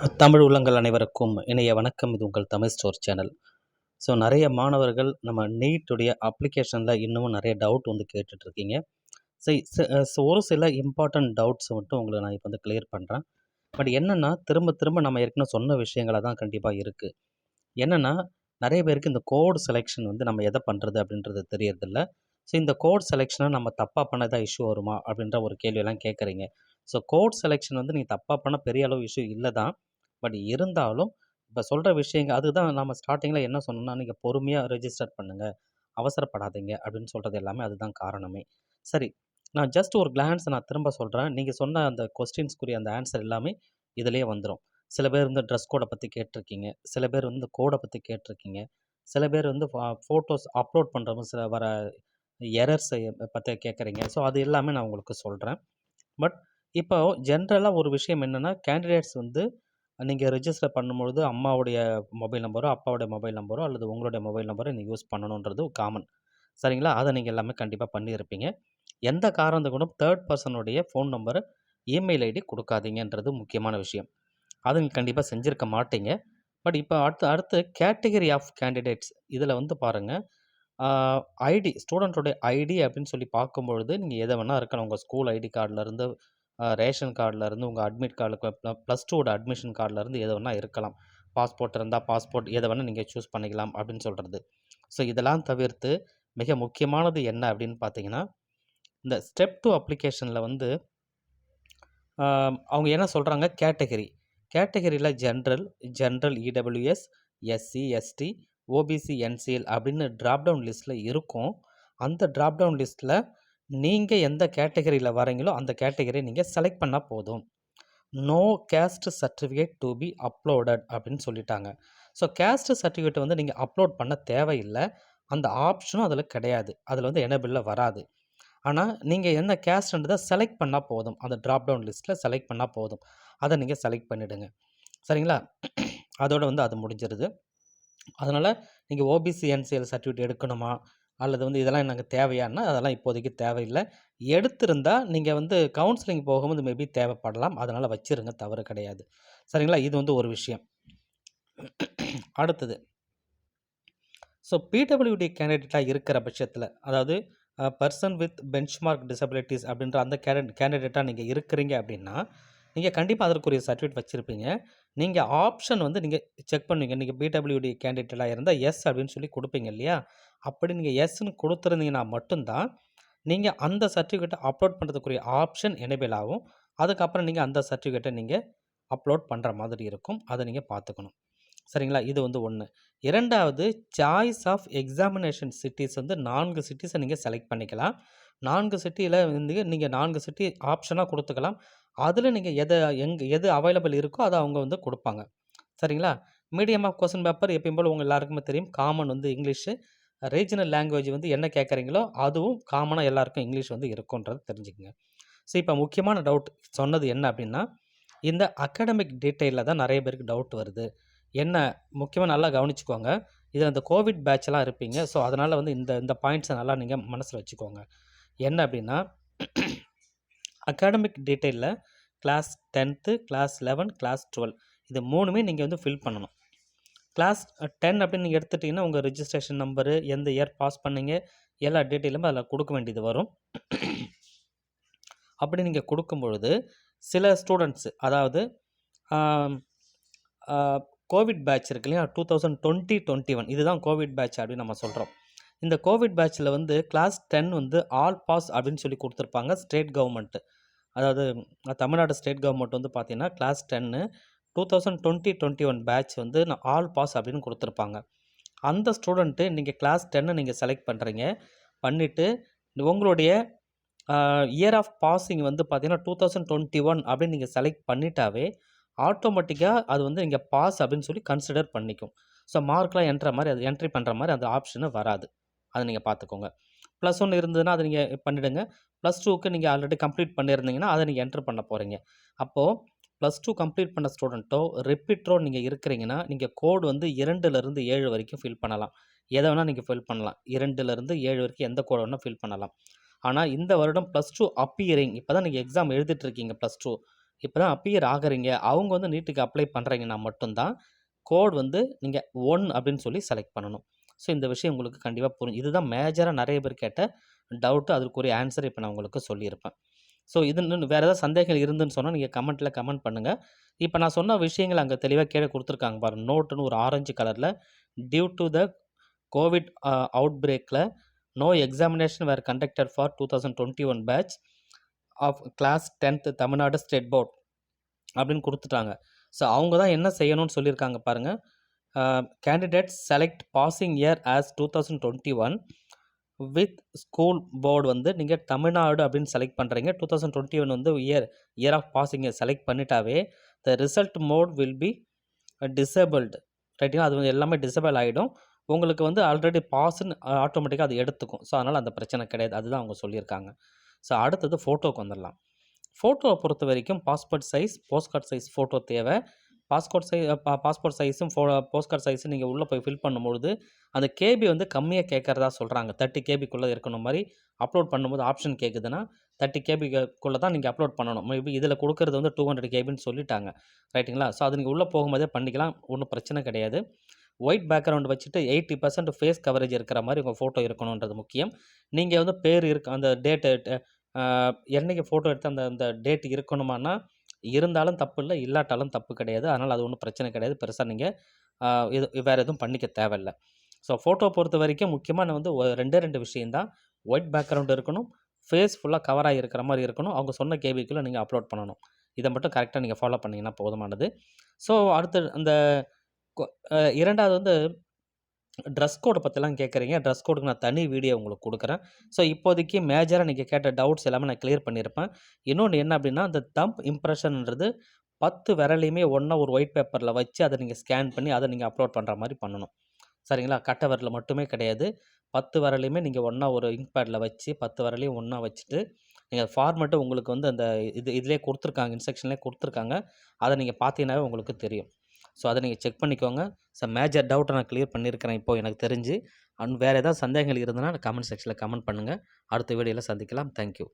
தமிழ் உள்ளங்கள் அனைவருக்கும் இணைய வணக்கம். இது உங்கள் தமிழ் ஸ்டோர் சேனல். ஸோ நிறைய மாணவர்கள் நம்ம நீட்டுடைய அப்ளிகேஷனில் இன்னமும் நிறைய டவுட் வந்து கேட்டுட்ருக்கீங்க. ஒரு சில இம்பார்ட்டன்ட் டவுட்ஸ் மட்டும் உங்களுக்கு நான் இப்போ வந்து கிளியர் பண்ணுறேன். பட் என்னென்னா திரும்ப திரும்ப நம்ம ஏற்கனவே சொன்ன விஷயங்களாக தான் கண்டிப்பாக இருக்குது. என்னென்னா நிறைய பேருக்கு இந்த கோட் செலெக்ஷன் வந்து நம்ம எதை பண்ணுறது அப்படின்றது தெரியறதில்ல. ஸோ இந்த கோட் செலெக்ஷனை நம்ம தப்பாக பண்ணதான் இஷ்யூ வருமா அப்படின்ற ஒரு கேள்வியெல்லாம் கேட்குறீங்க. ஸோ கோட் செலெக்ஷன் வந்து நீங்கள் தப்பாக பண்ண பெரிய அளவு இஷ்யூ இல்லை தான். பட் இருந்தாலும் இப்போ சொல்கிற விஷயங்கள் அதுதான் நம்ம ஸ்டார்டிங்கில் என்ன சொன்னோம்னா, நீங்கள் பொறுமையாக ரெஜிஸ்டர் பண்ணுங்கள், அவசரப்படாதீங்க அப்படின்னு சொல்கிறது எல்லாமே அதுதான் காரணமே. சரி, நான் ஜஸ்ட் ஒரு கிளான்ஸ் நான் திரும்ப சொல்கிறேன். நீங்கள் சொன்ன அந்த கொஸ்டின்ஸ்க்குரிய அந்த ஆன்சர் எல்லாமே இதிலேயே வந்துடும். சில பேர் வந்து ட்ரெஸ் கோடை பற்றி கேட்டிருக்கீங்க, சில பேர் வந்து கோடை பற்றி கேட்டிருக்கீங்க, சில பேர் வந்து ஃபோட்டோஸ் அப்லோட் பண்ணுறவங்க சில வர எரர்ஸை பற்றி கேட்குறீங்க. ஸோ அது எல்லாமே நான் உங்களுக்கு சொல்கிறேன். பட் இப்போ ஜென்ரலாக ஒரு விஷயம் என்னென்னா, கேண்டிடேட்ஸ் வந்து நீங்கள் ரெஜிஸ்டர் பண்ணும்பொழுது அம்மாவுடைய மொபைல் நம்பரோ, அப்பாவுடைய மொபைல் நம்பரோ அல்லது உங்களுடைய மொபைல் நம்பரோ நீங்கள் யூஸ் பண்ணணுன்றது காமன். சரிங்களா? அதை நீங்கள் எல்லாமே கண்டிப்பாக பண்ணியிருப்பீங்க. எந்த காரணத்தை கொண்டும் தேர்ட் பர்சனுடைய ஃபோன் நம்பரு, இமெயில் ஐடி கொடுக்காதீங்கன்றது முக்கியமான விஷயம். அதை நீங்கள் கண்டிப்பாக செஞ்சுருக்க மாட்டீங்க. பட் இப்போ அடுத்து கேட்டகரி ஆஃப் கேண்டிடேட்ஸ் இதில் வந்து பாருங்கள், ஐடி ஸ்டூடெண்ட்டோடைய ஐடி அப்படின்னு சொல்லி பார்க்கும்பொழுது நீங்கள் எதை வேணால் இருக்கலாம். உங்கள் ஸ்கூல் ஐடி கார்டிலேருந்து, ரேஷன் கார்டிலேருந்து, உங்கள் அட்மிட் கார்டு ப்ளஸ் டூவோட அட்மிஷன் கார்டிலேருந்து எது வேணால் இருக்கலாம். பாஸ்போர்ட் இருந்தால் பாஸ்போர்ட் எதை வேணால் நீங்கள் சூஸ் பண்ணிக்கலாம் அப்படின்னு சொல்கிறது. ஸோ இதெல்லாம் தவிர்த்து மிக முக்கியமானது என்ன அப்படின்னு பார்த்தீங்கன்னா, இந்த ஸ்டெப் 2 அப்ளிகேஷனில் வந்து அவங்க என்ன சொல்கிறாங்க, கேட்டகரியில் general EWS, SC, ST, OBC, NCL அப்படின்னு ட்ராப்டவுன் லிஸ்ட்டில் இருக்கும். அந்த ட்ராப்டவுன் லிஸ்ட்டில் நீங்கள் எந்த கேட்டகரியில் வரீங்களோ அந்த கேட்டகரியை நீங்கள் செலக்ட் பண்ணால் போதும். No caste certificate to be uploaded அப்படின்னு சொல்லிட்டாங்க. ஸோ கேஸ்ட் சர்டிஃபிகேட் வந்து நீங்கள் அப்லோட் பண்ண தேவையில்லை. அந்த ஆப்ஷனும் அதில் கிடையாது. அதில் வந்து எனேபிளில் வராது. ஆனால் நீங்கள் என்ன கேஸ்ட்ன்றதை செலக்ட் பண்ணால் போதும். அந்த ட்ராப்டவுன் லிஸ்ட்டில் செலக்ட் பண்ணால் போதும். அதை நீங்கள் செலக்ட் பண்ணிவிடுங்க. சரிங்களா? அதோடு வந்து அது முடிஞ்சிருது. அதனால் நீங்கள் ஓபிசி, என்சிஎல் சர்டிஃபிகேட் எடுக்கணுமா அல்லது வந்து இதெல்லாம் எனக்கு தேவையானா அதெல்லாம் இப்போதைக்கு தேவையில்லை. எடுத்திருந்தால் நீங்கள் வந்து கவுன்சிலிங் போகும்போது மேபி தேவைப்படலாம். அதனால் வச்சுருங்க, தவறு கிடையாது. சரிங்களா? இது வந்து ஒரு விஷயம். அடுத்தது, ஸோ பிடபிள்யூடி கேண்டிடேட்டாக இருக்கிற பட்சத்தில், அதாவது பர்சன் வித் பெஞ்ச்மார்க் டிசபிலிட்டிஸ் அப்படின்ற அந்த கேண்டிடேட்டாக நீங்கள் இருக்கிறீங்க அப்படின்னா, நீங்கள் கண்டிப்பாக அதற்குரிய சர்டிஃபிகேட் வச்சுருப்பீங்க. நீங்கள் ஆப்ஷன் வந்து நீங்கள் செக் பண்ணுவீங்க. நீங்கள் பிடபிள்யூடி கேண்டிடேட்டாக இருந்தால் எஸ் அப்படின்னு சொல்லி கொடுப்பீங்க இல்லையா? அப்படி நீங்கள் எஸ்ன்னு கொடுத்துருந்தீங்கன்னா மட்டும்தான் நீங்கள் அந்த சர்டிஃபிகேட்டை அப்லோட் பண்ணுறதுக்குரிய ஆப்ஷன் எனேபிள் ஆகும். அதுக்கப்புறம் நீங்கள் அந்த சர்டிஃபிகேட்டை நீங்கள் அப்லோட் பண்ணுற மாதிரி இருக்கும். அதை நீங்கள் பார்த்துக்கணும். சரிங்களா? இது வந்து ஒன்று. இரண்டாவது, சாய்ஸ் ஆஃப் எக்ஸாமினேஷன் சிட்டிஸ் வந்து 4 சிட்டிஸை நீங்கள் செலக்ட் பண்ணிக்கலாம். 4 சிட்டியில் வந்து நீங்கள் 4 சிட்டி ஆப்ஷனாக கொடுத்துக்கலாம். அதில் நீங்கள் எது அவைலபிள் இருக்கோ அதை அவங்க வந்து கொடுப்பாங்க. சரிங்களா? மீடியம் ஆஃப் கொஸ்டின் பேப்பர் எப்பயும் போல் உங்கள் எல்லாருக்குமே தெரியும். காமன் வந்து இங்கிலீஷு. ரீஜனல் லாங்குவேஜ் வந்து என்ன கேட்குறீங்களோ அதுவும் காமனாக எல்லாருக்கும் இங்கிலீஷ் வந்து இருக்குன்றதை தெரிஞ்சுக்கங்க. ஸோ இப்போ முக்கியமான டவுட் சொன்னது என்ன அப்படின்னா, இந்த அகாடமிக் டீட்டெயிலில் தான் நிறைய பேருக்கு டவுட் வருது. என்ன முக்கியமாக நல்லா கவனிச்சுக்கோங்க. இதில் இந்த கோவிட் பேட்ச்லாம் இருப்பீங்க. ஸோ அதனால் வந்து இந்த பாயிண்ட்ஸை நல்லா நீங்கள் மனசில் வச்சுக்கோங்க. என்ன அப்படின்னா, அகாடமிக் டீட்டெயிலில் கிளாஸ் 10th, கிளாஸ் 11, கிளாஸ் 12 இது 3மே நீங்கள் வந்து ஃபில் பண்ணணும். கிளாஸ் 10 அப்படின்னு நீங்கள் எடுத்துட்டிங்கன்னா உங்கள் ரிஜிஸ்ட்ரேஷன் நம்பரு, எந்த இயர் பாஸ் பண்ணீங்க, எல்லா டீட்டெயிலுமே அதில் கொடுக்க வேண்டியது வரும். அப்படி நீங்கள் கொடுக்கும் பொழுது சில ஸ்டூடெண்ட்ஸு, அதாவது கோவிட் பேட்ச் இருக்கு இல்லையா, 2020-21 இதுதான் கோவிட் பேட்ச் அப்படின்னு நம்ம சொல்கிறோம். இந்த கோவிட் பேட்சில் வந்து கிளாஸ் 10 வந்து ஆல் பாஸ் அப்படின்னு சொல்லி கொடுத்துருப்பாங்க ஸ்டேட் கவர்மெண்ட்டு. அதாவது தமிழ்நாடு ஸ்டேட் கவர்மெண்ட் வந்து பார்த்தீங்கன்னா கிளாஸ் 10 2020-21 பேட்ச் வந்து ஆல் பாஸ் அப்படின்னு கொடுத்துருப்பாங்க. அந்த ஸ்டூடெண்ட்டு நீங்கள் கிளாஸ் 10 நீங்கள் செலக்ட் பண்ணுறீங்க. பண்ணிவிட்டு உங்களுடைய இயர் ஆஃப் பாஸிங் வந்து பார்த்தீங்கன்னா 2021 அப்படின்னு நீங்கள் செலக்ட் பண்ணிட்டாவே ஆட்டோமேட்டிக்காக அது வந்து நீங்கள் பாஸ் அப்படின்னு சொல்லி கன்சிடர் பண்ணிக்கும். ஸோ மார்க்லாம் என்ட்ரி பண்ணுற மாதிரி அந்த ஆப்ஷனு வராது. அதை நீங்கள் பார்த்துக்கோங்க. +1 இருந்ததுன்னா அதை நீங்கள் பண்ணிவிடுங்க. +2க்கு நீங்கள் ஆல்ரெடி கம்ப்ளீட் பண்ணியிருந்தீங்கன்னா அதை நீங்கள் என்ட்ரு பண்ண போகிறீங்க. அப்போது +2 கம்ப்ளீட் பண்ண ஸ்டூடெண்ட்டோ ரிப்பீட்டரோ நீங்கள் இருக்கிறீங்கன்னா நீங்கள் கோடு வந்து 2லேருந்து 7 வரைக்கும் ஃபில் பண்ணலாம். எதை வேணால் நீங்கள் ஃபில் பண்ணலாம். 2லேருந்து 7 வரைக்கும் எந்த கோடு வேணால் ஃபில் பண்ணலாம். ஆனால் இந்த வருடம் +2 அப்பியரிங் இப்போ தான் நீங்கள் எக்ஸாம் எழுதிட்டுருக்கீங்க +2 இப்போ தான் அப்பியர் ஆகுறீங்க. அவங்க வந்து நீட்டுக்கு அப்ளை பண்ணுறீங்கன்னா மட்டும் தான் கோட் வந்து நீங்க 1 அப்படின்னு சொல்லி செலக்ட் பண்ணணும். ஸோ இந்த விஷயம் உங்களுக்கு கண்டிப்பா இதுதான் மேஜரா நெறைய பேர் கேட்ட டவுட். அதற்குரிய ஆன்ஸர் இப்ப நான் உங்களுக்கு சொல்லியிருப்பேன். ஸோ இது இன்னும் வேற ஏதாவது சந்தேகங்கள் இருந்துன்னு சொன்னா, நீங்க கமெண்ட்ல கமெண்ட் பண்ணுங்க. இப்ப நான் சொன்ன விஷயங்கள் அங்க தெளிவா கீழ குடுத்துருக்காங்க பாருங்க. நோட்ன்னு ஒரு ஆரஞ்சு கலர்ல டியூ டூ த கோவிட் அவுட்பிரேக்ல no examination were conducted for 2021 batch of class 10th Tamil Nadu state board அப்படின்னு குடுத்துட்டாங்க. ஸோ அவங்க தான் என்ன செய்யணும்னு சொல்லியிருக்காங்க பாருங்க. Candidates select passing year as 2021 with school board வந்து நீங்க தமிழ்நாடு அப்படின்னு செலக்ட் பண்றீங்க. 2021 வந்து இயர் ஆஃப் பாசிங்க செலக்ட் பண்ணிட்டாவே, the result mode will be disabled. ரைட்டுங்களா? அது வந்து எல்லாமே டிசேபிள் ஆயிடும். உங்களுக்கு வந்து ஆல்ரெடி பாஸ்ன்னு ஆட்டோமேட்டிக்கா அது எடுத்துக்கும். ஸோ, அதனால அந்த பிரச்சனை கிடையாது. அதுதான் அவங்க சொல்லியிருக்காங்க. ஸோ, அடுத்தது ஃபோட்டோக்கு வந்துரலாம். ஃபோட்டோவ பொறுத்தவரைக்கும் passport size, post card size photo தேவை. பாஸ்போர்ட் சைஸும் போஸ்ட் கார்ட் சைஸும் நீங்க உள்ள போய் ஃபில் பண்ணும்பொழுது, அந்த கேபி வந்து கம்மியா கேட்கறதா சொல்றாங்க. 30 கேபிக்குள்ள இருக்கணும் மாரி அப்லோட் பண்ணும்போது ஆப்ஷன் கேட்குதுன்னா, 30 கேபிக்குள்ள தான் நீங்க அப்லோட் பண்ணணும். மேபி இதில குடுக்கறது வந்து 200 கேபின்னு சொல்லிட்டாங்க. ரைட்டுங்களா? ஸோ, அது நீங்க உள்ள போகும்போதே பண்ணிக்கலாம். ஒண்ணும் பிரச்சனை கிடையாது. ஒயிட் பேக்கிரவுண்ட் வச்சுட்டு 80% ஃபேஸ் கவரேஜ் இருக்கிற மாரி உங்க ஃபோட்டோ இருக்கணுன்றது முக்கியம். நீங்க வந்து பேர் இருக்கு அந்த டேட் அ என்னைக்கு ஃபோட்டோ எடுத்த அந்த அந்த டேட் இருக்கணுமான்னா, இருந்தாலும் தப்பு இல்ல, இல்லாட்டாலும் தப்பு கிடையாது. அதனால அது ஒண்ணும் பிரச்சனை கிடையாது. பெருசா நீங்க அ வேற எதுவும் பண்ணிக்க தேவையில்ல. ஸோ ஃபோட்டோ பொறுத்தவரைக்கும் முக்கியமா நான் வந்து 2 விஷயம் தான். ஒயிட் பேக்கிரவுண்ட் இருக்கணும். ஃபேஸ் ஃபுல்லா கவர் ஆகி இருக்கிற மாரி இருக்கணும். அவங்க சொன்ன கேபிக்குள்ள நீங்க அப்லோட் பண்ணணும். இத மட்டும் கரெக்ட்டா நீங்க ஃபாலோ பண்ணீங்கன்னா போதுமானது. ஸோ அடுத்து அந்த கொ 2வது வந்து ட்ரெஸ் கோட பத்திலாம் கேட்குறீங்க. ட்ரெஸ் கோடுக்கு நான் தனி வீடியோ உங்களுக்கு குடுக்குறேன். ஸோ இப்போதைக்கு மேஜரா நீங்க கேட்ட டவுட்ஸ் எல்லாமே நான் கிளியர் பண்ணியிருப்பேன். இன்னொன்னு என்ன அப்டின்னா, அந்த தம்ப் இம்ப்ரஷன்ன்றது 10 விரலையுமே ஒண்ணா ஒரு ஒயிட் பேப்பர்ல வச்சு, அத நீங்க ஸ்கேன் பண்ணி, அத நீங்க அப்லோட் பண்ற மாரி பண்ணணும். சரிங்களா? கட்டை விரல்ல மட்டுமே கிடையாது. 10 விரலையுமே நீங்க ஒண்ணா ஒரு இங்க் பேட்ல வச்சு, 10 விரலையும் ஒண்ணா வச்சுட்டு, நீங்க ஃபார்மேட்ட உங்களுக்கு வந்து அந்த இதுலயே குடுத்துருக்காங்க. இன்ஸ்ட்ரக்ஷன்லயே குடுத்துருக்காங்க. அத நீங்க பார்த்தீங்கன்னாவே உங்களுக்கு தெரியும். ஸோ, அத நீங்க செக் பண்ணிக்கோங்க. ஸோ, மேஜர் டவுட்ட நான் கிளியர் பண்ணியிருக்கிறேன் இப்போ எனக்கு தெரிஞ்சு. வேற ஏதாவது சந்தேகங்கள் இருந்ததுன்னா கமெண்ட் செக்ஷன்ல கமெண்ட் பண்ணுங்க. அடுத்த வீடியோல சந்திக்கலாம். Thank you.